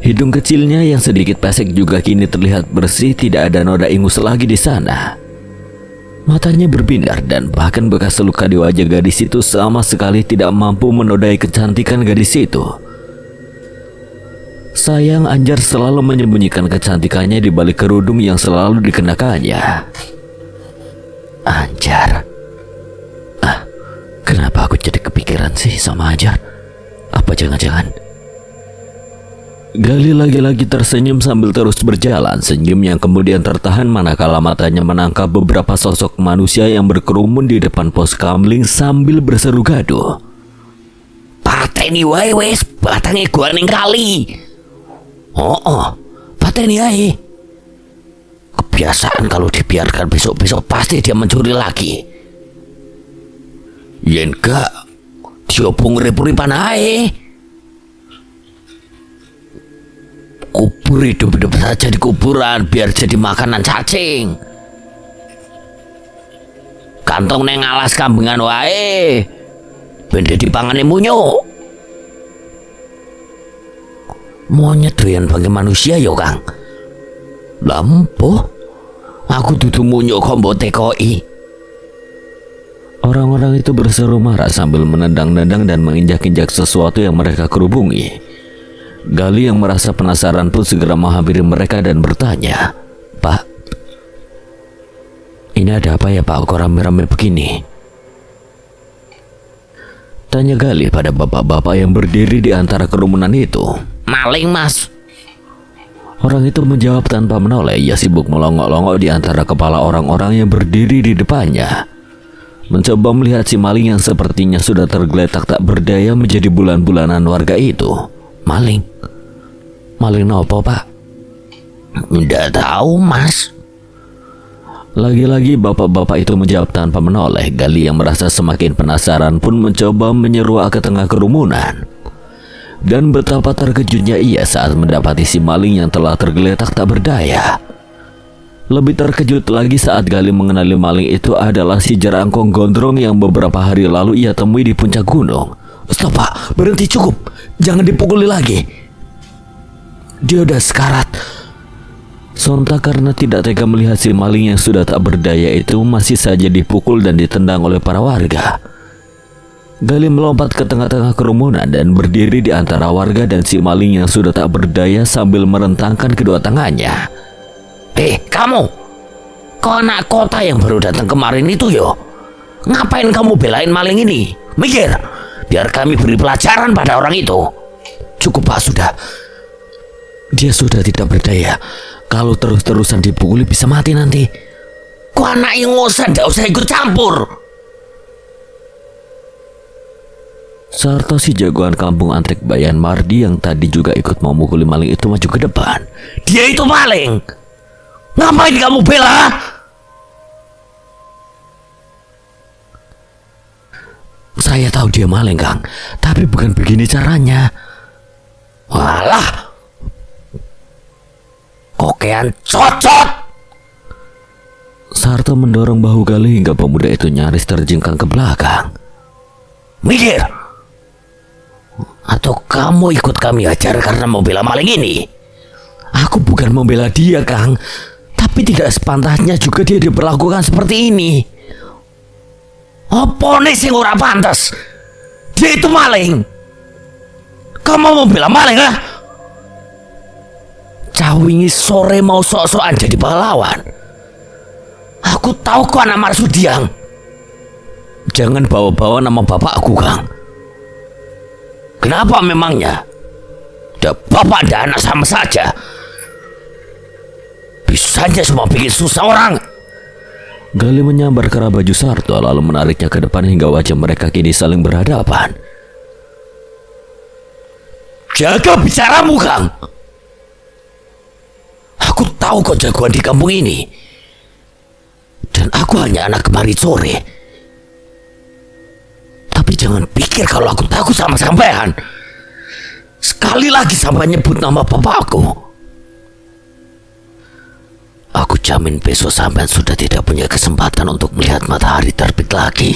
Hidung kecilnya yang sedikit pesek juga kini terlihat bersih, tidak ada noda ingus lagi di sana. Matanya berbinar dan bahkan bekas luka di wajah gadis itu sama sekali tidak mampu menodai kecantikan gadis itu. Sayang, Anjar selalu menyembunyikan kecantikannya di balik kerudung yang selalu dikenakannya. Anjar. Kenapa aku jadi kepikiran sih sama Anjar? Apa jangan-jangan? Gali lagi-lagi tersenyum sambil terus berjalan, senyum yang kemudian tertahan manakala matanya menangkap beberapa sosok manusia yang berkerumun di depan pos kamling sambil berseru gaduh. Pateni wae wes, batange gua ning kali. Pateni ae. Kebiasaan kalau dibiarkan besok-besok pasti dia mencuri lagi. Yen gak diobong urip-uripan ae. Kubur hidup-hidup saja di kuburan biar jadi makanan cacing. Kantong neng alas kambengan wae. Ben dipangane munyo. Monyet doyan bagi manusia yo, Kang. Lampuh. Aku dudu munyo kombo tekoi. Orang-orang itu berseru marah sambil menendang-nendang dan menginjak-injak sesuatu yang mereka kerubungi. Gali yang merasa penasaran pun segera menghampiri mereka dan bertanya, "Pak, ini ada apa ya Pak, kok rame-rame begini?" Tanya Gali pada bapak-bapak yang berdiri di antara kerumunan itu. Maling, Mas. Orang itu menjawab tanpa menoleh. Ia sibuk melongok-longok di antara kepala orang-orang yang berdiri di depannya, mencoba melihat si maling yang sepertinya sudah tergeletak tak berdaya menjadi bulan-bulanan warga itu. Maling? Maling nopo, Pak? Nggak tahu, Mas. Lagi-lagi bapak-bapak itu menjawab tanpa menoleh. Gali yang merasa semakin penasaran pun mencoba menyeruak ke tengah kerumunan. Dan betapa terkejutnya ia saat mendapati si maling yang telah tergeletak tak berdaya. Lebih terkejut lagi saat Gali mengenali maling itu adalah si jerangkong gondrong yang beberapa hari lalu ia temui di puncak gunung. Stop, Pak, berhenti, cukup. Jangan dipukuli lagi. Dia udah sekarat. Sontak karena tidak tega melihat si maling yang sudah tak berdaya itu masih saja dipukul dan ditendang oleh para warga. Gali melompat ke tengah-tengah kerumunan dan berdiri di antara warga dan si maling yang sudah tak berdaya sambil merentangkan kedua tangannya. Kamu, kok anak kota yang baru datang kemarin itu yo? Ngapain kamu belain maling ini? Mikir, biar kami beri pelajaran pada orang itu. Cukup, Pak, sudah. Dia sudah tidak berdaya. Kalau terus-terusan dipukuli bisa mati nanti. Kok anak ingusan, gak usah ikut campur. Sarto si jagoan kampung Antrek Bayan Mardi yang tadi juga ikut memukuli maling itu maju ke depan. Dia itu maling. Ngapain kamu bela? Saya tahu dia maling, Kang, tapi bukan begini caranya. Walah, kokean cocot. Sarto mendorong bahu Gali hingga pemuda itu nyaris terjengkang ke belakang. Mikir, atau kamu ikut kami ajar karena mau bela maling ini? Aku bukan membela dia, Kang, tapi tidak sepantasnya juga dia diperlakukan seperti ini. Apa nih sing ora pantas? Dia itu maling. Kamu mau membela maling lah? Cawingi sore mau sok-sokan jadi pahlawan. Aku tahu kok anak Marsudiang. Jangan bawa-bawa nama bapakku, Kang. Kenapa memangnya? Dah bapak dan anak sama saja. Bisanya semua bikin susah orang. Gali menyambar ke arah baju Sarto lalu menariknya ke depan hingga wajah mereka kini saling berhadapan. Jaga bicaramu, Kang. Aku tahu kau jagoan di kampung ini. Dan aku hanya anak kemari sore. Tapi jangan pikir kalau aku takut sama sampean. Sekali lagi sampai nyebut nama bapakku, aku jamin besok sampean sudah tidak punya kesempatan untuk melihat matahari terbit lagi.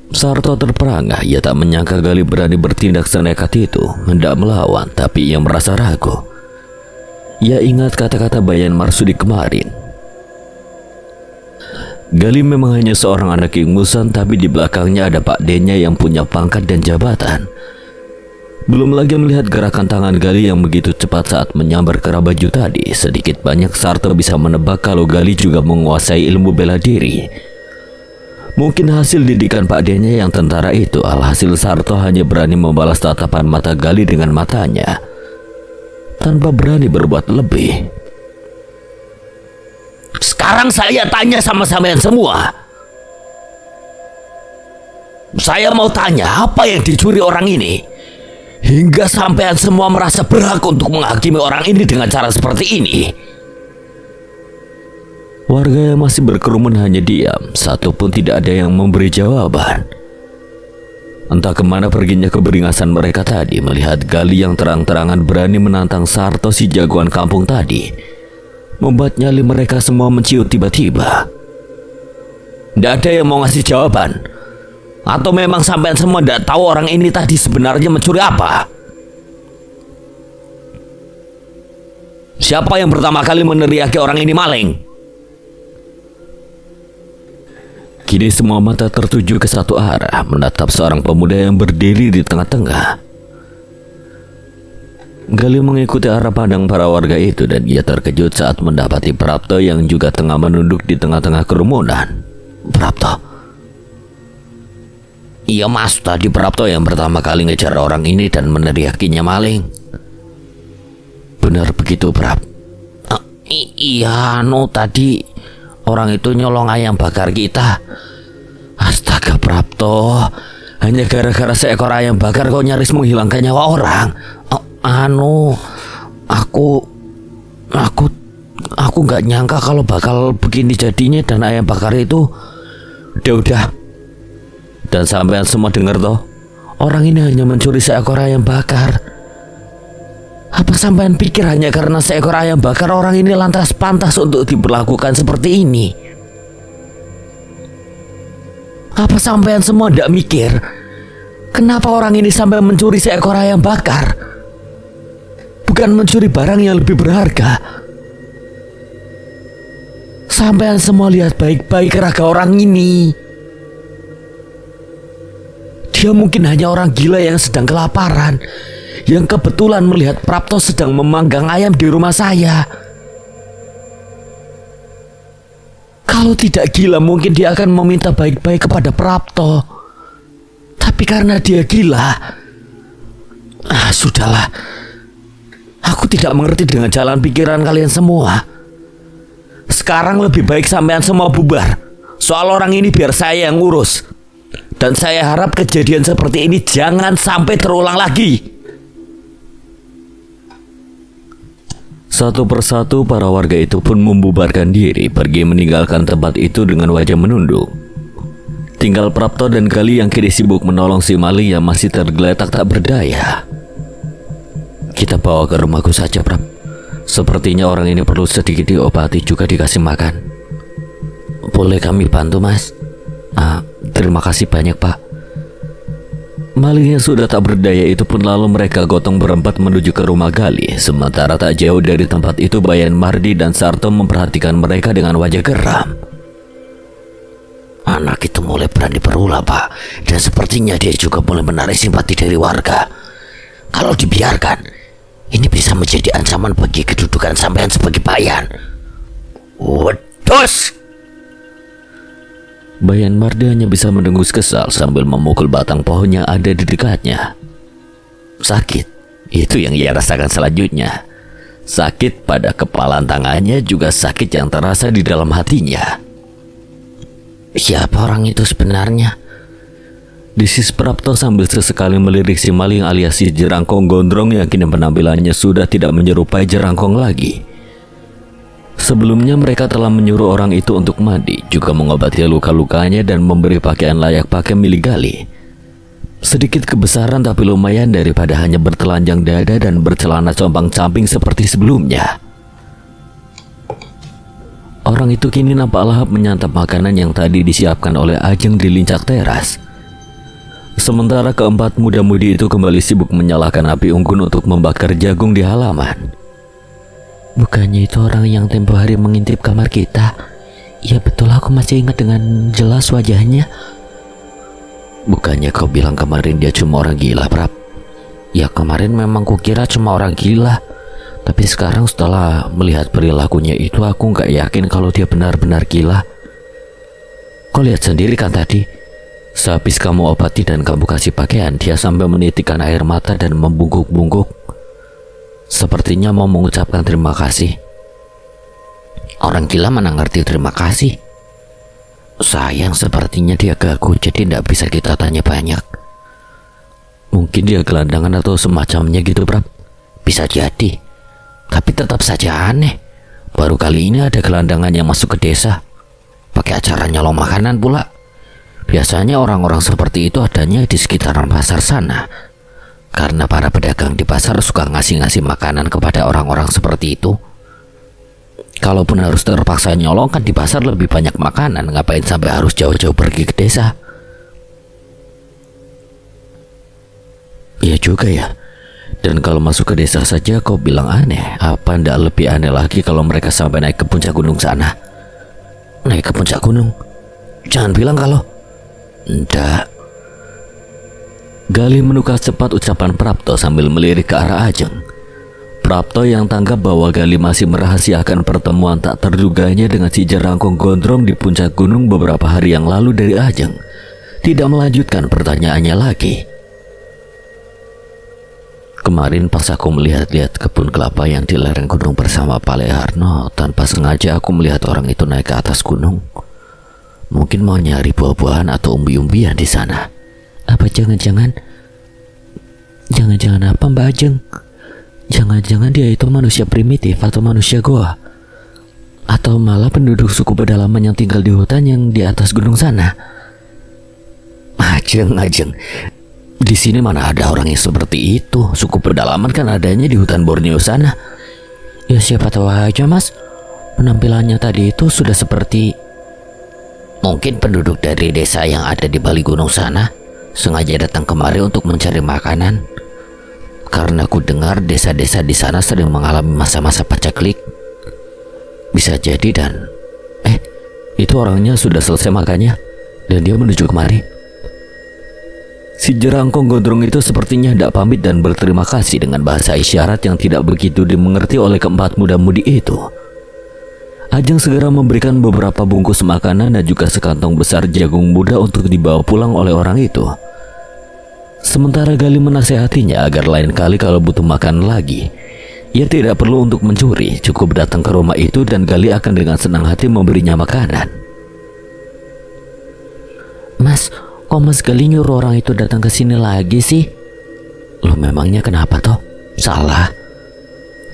Sarto terperangah. Ia tak menyangka Gali berani bertindak senekat itu, hendak melawan, tapi ia merasa ragu. Ia ingat kata-kata Bayan Marsudi kemarin. Gali memang hanya seorang anak ingusan, tapi di belakangnya ada Pak D-nya yang punya pangkat dan jabatan. Belum lagi melihat gerakan tangan Gali yang begitu cepat saat menyambar ke arah baju tadi. Sedikit banyak Sarto bisa menebak kalau Gali juga menguasai ilmu bela diri. Mungkin hasil didikan Pak D-nya yang tentara itu. Alhasil Sarto hanya berani membalas tatapan mata Gali dengan matanya, tanpa berani berbuat lebih. Sekarang saya tanya sama sampean semua. Saya mau tanya apa yang dicuri orang ini, hingga sampean semua merasa berhak untuk menghakimi orang ini dengan cara seperti ini. Warga yang masih berkerumun hanya diam. Satupun tidak ada yang memberi jawaban. Entah kemana perginya keberingasan mereka tadi melihat Gali yang terang-terangan berani menantang Sarto si jagoan kampung tadi. Membuat nyali mereka semua menciut tiba-tiba. Tidak ada yang mau ngasih jawaban. Atau memang sampean semua tidak tahu orang ini tadi sebenarnya mencuri apa? Siapa yang pertama kali meneriaki orang ini maling? Kini semua mata tertuju ke satu arah, menatap seorang pemuda yang berdiri di tengah-tengah. Gali mengikuti arah pandang para warga itu dan ia terkejut saat mendapati Prapto yang juga tengah menunduk di tengah-tengah kerumunan. Prapto? Iya mas, tadi Prapto yang pertama kali ngejar orang ini dan meneriakinya maling. Benar begitu, Prap? Iya, tadi orang itu nyolong ayam bakar kita. Astaga Prapto, hanya gara-gara seekor ayam bakar kau nyaris menghilangkan nyawa orang. Aku nggak nyangka kalau bakal begini jadinya dan ayam bakar itu udah. Dan sampean semua dengar toh, orang ini hanya mencuri seekor ayam bakar. Apa sampean pikir hanya karena seekor ayam bakar orang ini lantas pantas untuk diperlakukan seperti ini? Apa sampean semua tidak mikir kenapa orang ini sampai mencuri seekor ayam bakar? Bukan mencuri barang yang lebih berharga. Sampean semua lihat baik-baik raga orang ini. Dia mungkin hanya orang gila yang sedang kelaparan, yang kebetulan melihat Prapto sedang memanggang ayam di rumah saya. Kalau tidak gila mungkin dia akan meminta baik-baik kepada Prapto. Tapi karena dia gila, sudahlah. Aku tidak mengerti dengan jalan pikiran kalian semua. Sekarang lebih baik sampean semua bubar. Soal orang ini biar saya yang urus. Dan saya harap kejadian seperti ini jangan sampai terulang lagi. Satu persatu para warga itu pun membubarkan diri, pergi meninggalkan tempat itu dengan wajah menunduk. Tinggal Prapto dan Gali yang kini sibuk menolong si maling yang masih tergeletak tak berdaya. Kita bawa ke rumahku saja, Prap. Sepertinya orang ini perlu sedikit diobati juga dikasih makan. Boleh kami bantu, Mas? Terima kasih banyak, Pak. Maling yang sudah tak berdaya itu pun lalu mereka gotong berempat menuju ke rumah Gali. Sementara tak jauh dari tempat itu Bayan Mardi dan Sarto memperhatikan mereka dengan wajah geram. Anak orang itu mulai berani berulah, Pak. Dan sepertinya dia juga mulai menarik simpati dari warga. Kalau dibiarkan, ini bisa menjadi ancaman bagi kedudukan sampean sebagai bayan. Wedus! Bayan Mardi hanya bisa mendengus kesal sambil memukul batang pohon yang ada di dekatnya. Sakit, itu yang ia rasakan selanjutnya. Sakit pada kepalan tangannya, juga sakit yang terasa di dalam hatinya. Siapa orang itu sebenarnya? Disis Prapto sambil sesekali melirik si maling alias si jerangkong gondrong yang kini penampilannya sudah tidak menyerupai jerangkong lagi. Sebelumnya mereka telah menyuruh orang itu untuk mandi, juga mengobati luka-lukanya dan memberi pakaian layak pakai milik Gali. Sedikit kebesaran tapi lumayan daripada hanya bertelanjang dada dan bercelana compang-camping seperti sebelumnya. Orang itu kini nampak lahap menyantap makanan yang tadi disiapkan oleh Ajeng di lincak teras. Sementara keempat muda-mudi itu kembali sibuk menyalakan api unggun untuk membakar jagung di halaman. Bukannya itu orang yang tempo hari mengintip kamar kita? Ya betul, aku masih ingat dengan jelas wajahnya. Bukannya kau bilang kemarin dia cuma orang gila, Prap? Ya kemarin memang kukira cuma orang gila. Tapi sekarang setelah melihat perilakunya itu, aku nggak yakin kalau dia benar-benar gila. Kau lihat sendiri kan tadi? Sehabis kamu obati dan kamu kasih pakaian, dia sampai menitikkan air mata dan membungkuk-bungkuk. Sepertinya mau mengucapkan terima kasih. Orang gila mana ngerti terima kasih. Sayang, sepertinya dia gagu, jadi tidak bisa kita tanya banyak. Mungkin dia gelandangan atau semacamnya gitu, Prap. Bisa jadi. Tapi tetap saja aneh. Baru kali ini ada gelandangan yang masuk ke desa. Pakai acara nyolong makanan pula. Biasanya orang-orang seperti itu adanya di sekitaran pasar sana. Karena para pedagang di pasar suka ngasih-ngasih makanan kepada orang-orang seperti itu. Kalaupun harus terpaksa nyolong, kan di pasar lebih banyak makanan. Ngapain sampai harus jauh-jauh pergi ke desa? Iya juga ya. Dan kalau masuk ke desa saja kau bilang aneh, apa ndak lebih aneh lagi kalau mereka sampai naik ke puncak gunung sana? Naik ke puncak gunung? Jangan bilang kalau... Ndak. Gali menukar cepat ucapan Prapto sambil melirik ke arah Ajeng. Prapto yang tanggap bahwa Gali masih merahasiakan pertemuan tak terduganya dengan si jerangkong gondrong di puncak gunung beberapa hari yang lalu dari Ajeng, tidak melanjutkan pertanyaannya lagi. Kemarin pas aku melihat-lihat kebun kelapa yang di lereng gunung bersama Pale Harno, tanpa sengaja aku melihat orang itu naik ke atas gunung. Mungkin mau nyari buah-buahan atau umbi-umbian di sana. Apa jangan-jangan apa, Mbak Ajeng? Jangan-jangan dia itu manusia primitif atau manusia goa? Atau malah penduduk suku pedalaman yang tinggal di hutan yang di atas gunung sana? Ajeng. Di sini mana ada orang yang seperti itu? Suku pedalaman kan adanya di hutan Borneo sana. Ya siapa tahu aja, Mas. Penampilannya tadi itu sudah seperti... Mungkin penduduk dari desa yang ada di balik gunung sana sengaja datang kemari untuk mencari makanan. Karena aku dengar desa-desa di sana sering mengalami masa-masa pacaklik. Bisa jadi dan... itu orangnya sudah selesai makannya dan dia menuju kemari. Si jerangkong gondrong itu sepertinya hendak pamit dan berterima kasih dengan bahasa isyarat yang tidak begitu dimengerti oleh keempat muda-mudi itu. Ajeng segera memberikan beberapa bungkus makanan dan juga sekantong besar jagung muda untuk dibawa pulang oleh orang itu. Sementara Gali menasehatinya agar lain kali kalau butuh makan lagi, ia tidak perlu untuk mencuri, cukup datang ke rumah itu dan Gali akan dengan senang hati memberinya makanan. Mas, kok Mas Gali nyuruh orang itu datang ke sini lagi sih? Loh, memangnya kenapa toh? Salah?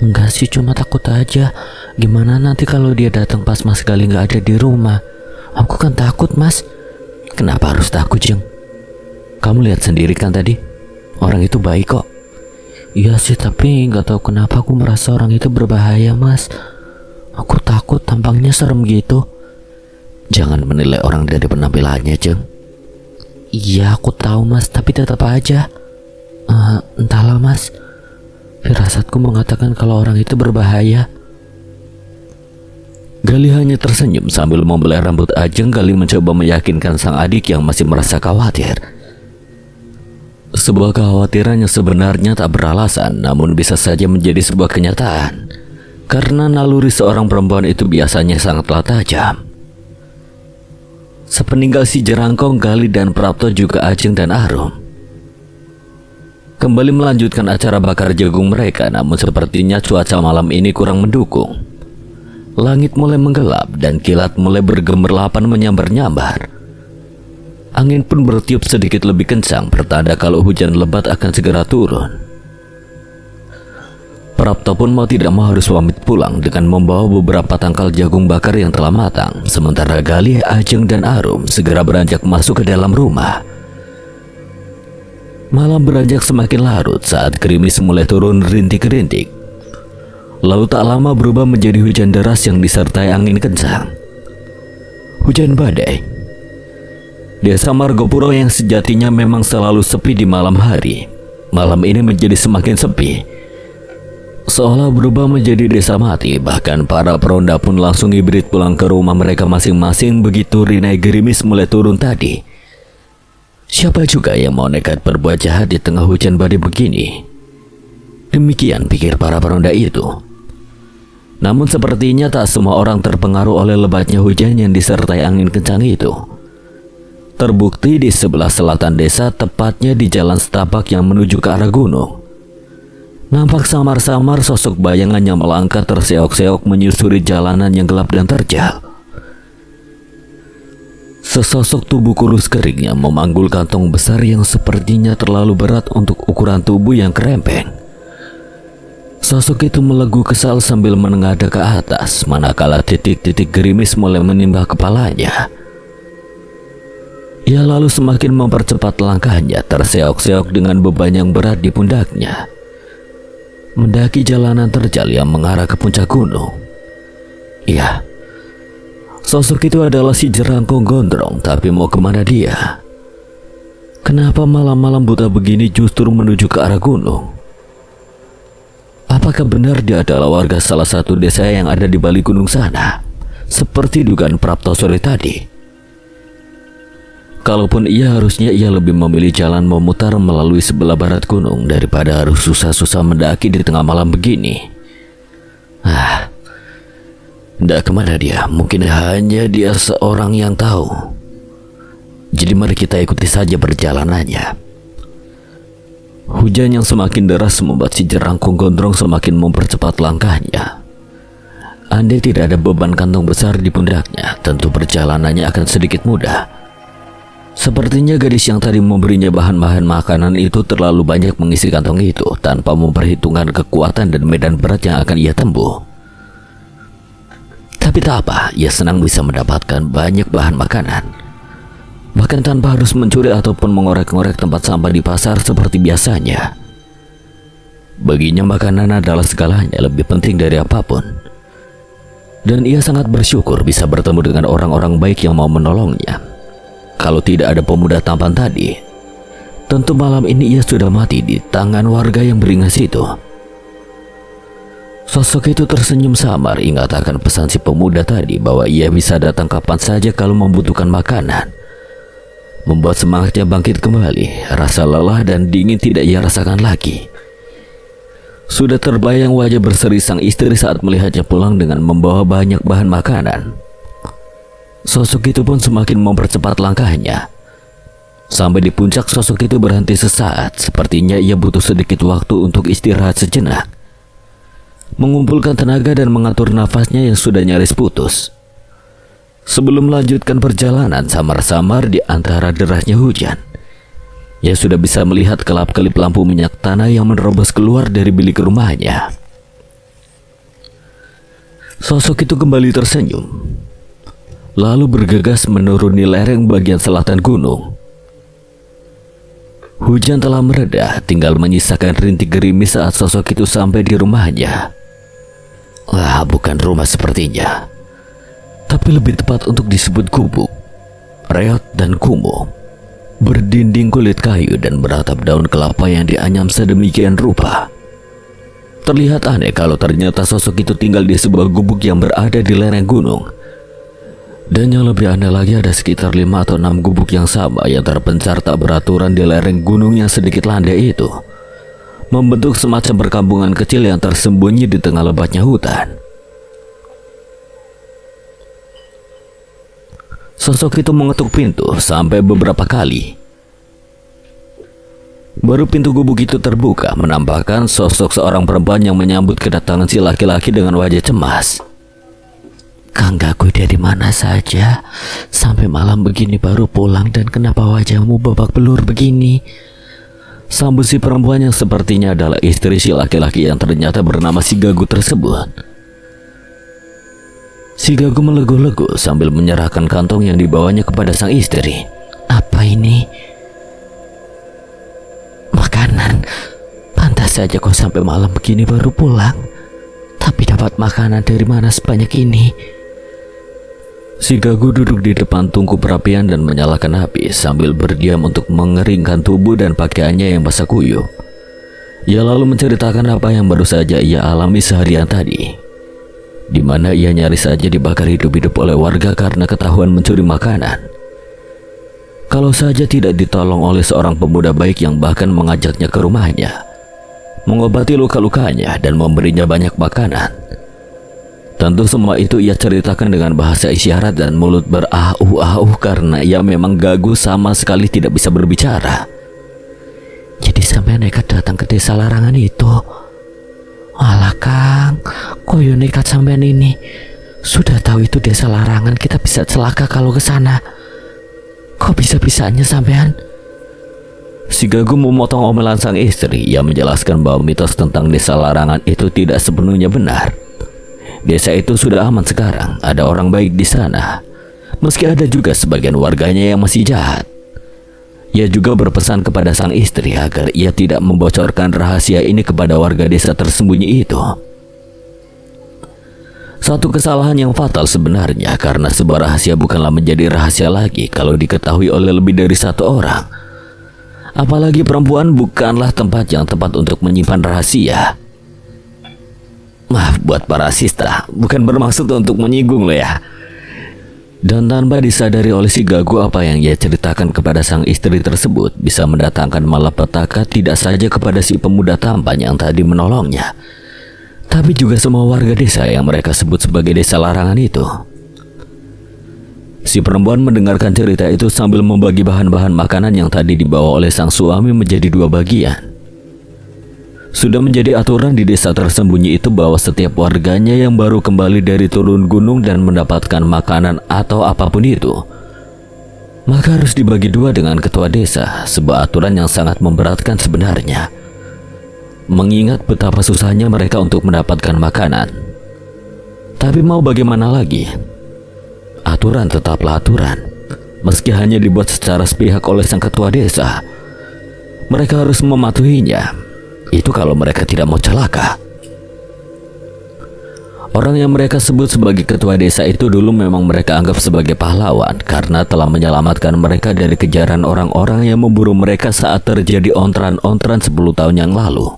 Enggak sih, cuma takut aja. Gimana nanti kalau dia datang pas Mas Gali nggak ada di rumah? Aku kan takut, Mas. Kenapa harus takut, Jeng? Kamu lihat sendiri kan tadi, orang itu baik kok. Iya sih, tapi nggak tahu kenapa aku merasa orang itu berbahaya, Mas. Aku takut, tampangnya serem gitu. Jangan menilai orang dari penampilannya, Jeng. Iya, aku tahu, Mas, tapi tetap aja. Entahlah, Mas. Firasatku mengatakan kalau orang itu berbahaya. Gali hanya tersenyum sambil membelai rambut Ajeng. Gali mencoba meyakinkan sang adik yang masih merasa khawatir. Sebuah kekhawatiran yang sebenarnya tak beralasan, namun bisa saja menjadi sebuah kenyataan. Karena naluri seorang perempuan itu biasanya sangatlah tajam. Sepeninggal si Jerangkong, Gali dan Prapto juga Ajeng dan Arum kembali melanjutkan acara bakar jagung mereka, namun sepertinya cuaca malam ini kurang mendukung. Langit mulai menggelap dan kilat mulai bergemerlapan menyambar-nyambar. Angin pun bertiup sedikit lebih kencang, pertanda kalau hujan lebat akan segera turun. Prapto pun mau tidak mau harus pamit pulang dengan membawa beberapa tangkal jagung bakar yang telah matang. Sementara Gali, Ajeng dan Arum segera beranjak masuk ke dalam rumah. Malam beranjak semakin larut saat gerimis mulai turun rintik-rintik. Lalu tak lama berubah menjadi hujan deras yang disertai angin kencang. Hujan badai. Desa Margopuro yang sejatinya memang selalu sepi di malam hari, malam ini menjadi semakin sepi. Seolah berubah menjadi desa mati. Bahkan para peronda pun langsung hibrid pulang ke rumah mereka masing-masing begitu rinai gerimis mulai turun tadi. Siapa juga yang mau nekat berbuat jahat di tengah hujan badai begini? Demikian pikir para peronda itu. Namun sepertinya tak semua orang terpengaruh oleh lebatnya hujan yang disertai angin kencang itu. Terbukti di sebelah selatan desa, tepatnya di jalan setapak yang menuju ke arah gunung. Nampak samar-samar sosok bayangan yang melangkah terseok-seok menyusuri jalanan yang gelap dan terjal. Sesosok tubuh kurus kering yang memanggul kantong besar yang sepertinya terlalu berat untuk ukuran tubuh yang kerempeng. Sosok itu melegu kesal sambil menengadah ke atas, manakala titik-titik gerimis mulai menimba kepalanya. Ia lalu semakin mempercepat langkahnya, terseok-seok dengan beban yang berat di pundaknya, mendaki jalanan terjal yang mengarah ke puncak gunung. Iya, sosok itu adalah si Jerangkong Gondrong, tapi mau kemana dia? Kenapa malam-malam buta begini justru menuju ke arah gunung? Apakah benar dia adalah warga salah satu desa yang ada di balik gunung sana, seperti dugaan Prapto sore tadi? Kalaupun iya, harusnya ia lebih memilih jalan memutar melalui sebelah barat gunung daripada harus susah-susah mendaki di tengah malam begini. Ndak kemana dia? Mungkin hanya dia seorang yang tahu. Jadi mari kita ikuti saja perjalanannya. Hujan yang semakin deras membuat si Jerangkong Gondrong semakin mempercepat langkahnya. Andai tidak ada beban kantong besar di pundaknya, tentu perjalanannya akan sedikit mudah. Sepertinya gadis yang tadi memberinya bahan-bahan makanan itu terlalu banyak mengisi kantong itu tanpa memperhitungkan kekuatan dan medan berat yang akan ia tempuh. Tapi tak apa, ia senang bisa mendapatkan banyak bahan makanan, bahkan tanpa harus mencuri ataupun mengorek-ngorek tempat sampah di pasar seperti biasanya. Baginya makanan adalah segalanya, lebih penting dari apapun. Dan ia sangat bersyukur bisa bertemu dengan orang-orang baik yang mau menolongnya. Kalau tidak ada pemuda tampan tadi, tentu malam ini ia sudah mati di tangan warga yang beringas itu. Sosok itu tersenyum samar ingat akan pesan si pemuda tadi bahwa ia bisa datang kapan saja kalau membutuhkan makanan. Membuat semangatnya bangkit kembali, rasa lelah dan dingin tidak ia rasakan lagi. Sudah terbayang wajah berseri sang istri saat melihatnya pulang dengan membawa banyak bahan makanan. Sosok itu pun semakin mempercepat langkahnya. Sampai di puncak, sosok itu berhenti sesaat. Sepertinya ia butuh sedikit waktu untuk istirahat sejenak, mengumpulkan tenaga dan mengatur nafasnya yang sudah nyaris putus. Sebelum melanjutkan perjalanan, samar-samar di antara derasnya hujan, ia sudah bisa melihat kelap-kelip lampu minyak tanah yang menerobos keluar dari bilik rumahnya. Sosok itu kembali tersenyum, lalu bergegas menuruni lereng bagian selatan gunung. Hujan telah mereda, tinggal menyisakan rintik gerimis saat sosok itu sampai di rumahnya. Bukan rumah sepertinya, tapi lebih tepat untuk disebut gubuk, reot dan kumuh, berdinding kulit kayu dan beratap daun kelapa yang dianyam sedemikian rupa. Terlihat aneh kalau ternyata sosok itu tinggal di sebuah gubuk yang berada di lereng gunung. Dan yang lebih aneh lagi, ada sekitar 5 atau 6 gubuk yang sama yang terpencar tak beraturan di lereng gunung yang sedikit landai itu, membentuk semacam perkampungan kecil yang tersembunyi di tengah lebatnya hutan. Sosok itu mengetuk pintu sampai beberapa kali. Baru pintu gubuk itu terbuka, menampakkan sosok seorang perempuan yang menyambut kedatangan si laki-laki dengan wajah cemas. Kang Gago dari mana saja? Sampai malam begini baru pulang dan kenapa wajahmu babak belur begini? Sambut si perempuan yang sepertinya adalah istri si laki-laki yang ternyata bernama si Gago tersebut. Si Gago melegu-legu sambil menyerahkan kantong yang dibawanya kepada sang istri. Apa ini? Makanan. Pantas saja kau sampai malam begini baru pulang. Tapi dapat makanan dari mana sebanyak ini? Si Gago duduk di depan tungku perapian dan menyalakan api sambil berdiam untuk mengeringkan tubuh dan pakaiannya yang basah kuyup. Ia lalu menceritakan apa yang baru saja ia alami seharian tadi, di mana ia nyaris saja dibakar hidup-hidup oleh warga karena ketahuan mencuri makanan. Kalau saja tidak ditolong oleh seorang pemuda baik yang bahkan mengajaknya ke rumahnya, mengobati luka-lukanya dan memberinya banyak makanan. Tentu semua itu ia ceritakan dengan bahasa isyarat dan mulut berahu-ahu karena ia memang Gago sama sekali tidak bisa berbicara. Jadi sampai nekat datang ke desa larangan itu. Alah Kang, koyo nekat sampean ini. Sudah tahu itu desa larangan, kita bisa celaka kalau ke sana. Kok bisa-bisanya sampean? Si Gago memotong omelan sang istri yang menjelaskan bahwa mitos tentang desa larangan itu tidak sepenuhnya benar. Desa itu sudah aman sekarang, ada orang baik di sana. Meski ada juga sebagian warganya yang masih jahat. Ia juga berpesan kepada sang istri agar ia tidak membocorkan rahasia ini kepada warga desa tersembunyi itu. Satu kesalahan yang fatal sebenarnya, karena sebuah rahasia bukanlah menjadi rahasia lagi kalau diketahui oleh lebih dari satu orang. Apalagi perempuan bukanlah tempat yang tepat untuk menyimpan rahasia. Maaf buat para sistra, bukan bermaksud untuk menyinggung lo ya. Dan tanpa disadari oleh si Gago, apa yang ia ceritakan kepada sang istri tersebut bisa mendatangkan malapetaka tidak saja kepada si pemuda tampan yang tadi menolongnya, tapi juga semua warga desa yang mereka sebut sebagai desa larangan itu. Si perempuan mendengarkan cerita itu sambil membagi bahan-bahan makanan yang tadi dibawa oleh sang suami menjadi 2 bagian. Sudah menjadi aturan di desa tersembunyi itu bahwa setiap warganya yang baru kembali dari turun gunung dan mendapatkan makanan atau apapun itu, maka harus dibagi 2 dengan ketua desa, sebuah aturan yang sangat memberatkan sebenarnya, mengingat betapa susahnya mereka untuk mendapatkan makanan. Tapi mau bagaimana lagi? Aturan tetaplah aturan, meski hanya dibuat secara sepihak oleh sang ketua desa. Mereka harus mematuhinya. Itu kalau mereka tidak mau celaka. Orang yang mereka sebut sebagai ketua desa itu dulu memang mereka anggap sebagai pahlawan karena telah menyelamatkan mereka dari kejaran orang-orang yang memburu mereka saat terjadi ontran-ontran 10 tahun yang lalu.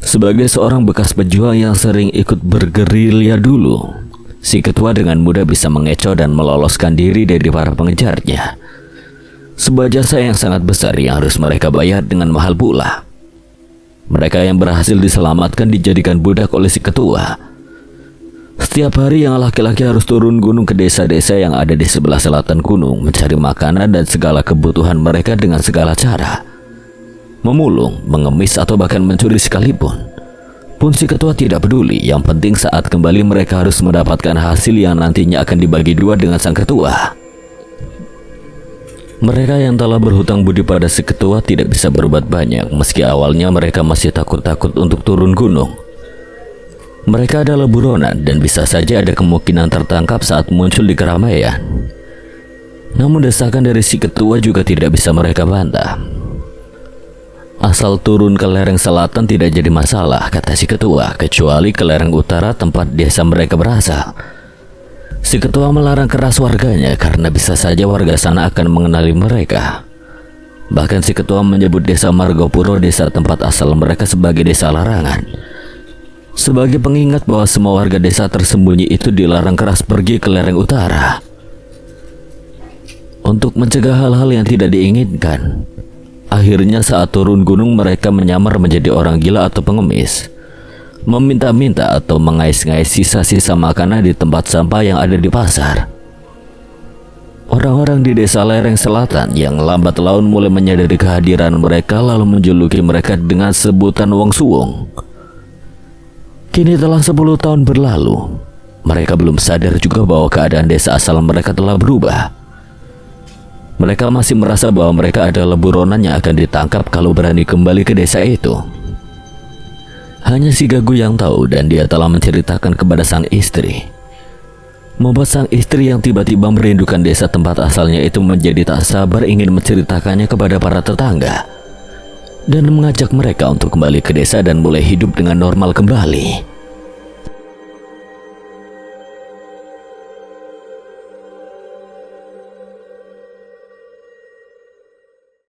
Sebagai seorang bekas pejuang yang sering ikut bergerilya dulu, si ketua dengan mudah bisa mengecoh dan meloloskan diri dari para pengejarnya. Sebuah jasa yang sangat besar yang harus mereka bayar dengan mahal pula. Mereka yang berhasil diselamatkan dijadikan budak oleh si ketua. Setiap hari yang laki-laki harus turun gunung ke desa-desa yang ada di sebelah selatan gunung mencari makanan dan segala kebutuhan mereka dengan segala cara. Memulung, mengemis atau bahkan mencuri sekalipun. Pun si ketua tidak peduli, yang penting saat kembali mereka harus mendapatkan hasil yang nantinya akan dibagi 2 dengan sang ketua. Mereka yang telah berhutang budi pada si ketua tidak bisa berbuat banyak, meski awalnya mereka masih takut-takut untuk turun gunung. Mereka adalah buronan dan bisa saja ada kemungkinan tertangkap saat muncul di keramaian. Namun desakan dari si ketua juga tidak bisa mereka bantah. Asal turun ke lereng selatan tidak jadi masalah, kata si ketua, kecuali ke lereng utara tempat desa mereka berasal. Si ketua melarang keras warganya karena bisa saja warga sana akan mengenali mereka. Bahkan si ketua menyebut desa Margopuro, desa tempat asal mereka, sebagai desa larangan. Sebagai pengingat bahwa semua warga desa tersembunyi itu dilarang keras pergi ke lereng utara. Untuk mencegah hal-hal yang tidak diinginkan, akhirnya saat turun gunung mereka menyamar menjadi orang gila atau pengemis, meminta-minta atau mengais-ngais sisa-sisa makanan di tempat sampah yang ada di pasar. Orang-orang di desa lereng selatan yang lambat laun mulai menyadari kehadiran mereka, lalu menjuluki mereka dengan sebutan Wong Suwung. Kini telah 10 tahun berlalu, mereka belum sadar juga bahwa keadaan desa asal mereka telah berubah. Mereka masih merasa bahwa mereka adalah buronan yang akan ditangkap kalau berani kembali ke desa itu. Hanya si Gagu yang tahu, dan dia telah menceritakan kepada sang istri. Membuat sang istri yang tiba-tiba merindukan desa tempat asalnya itu menjadi tak sabar ingin menceritakannya kepada para tetangga dan mengajak mereka untuk kembali ke desa dan mulai hidup dengan normal kembali.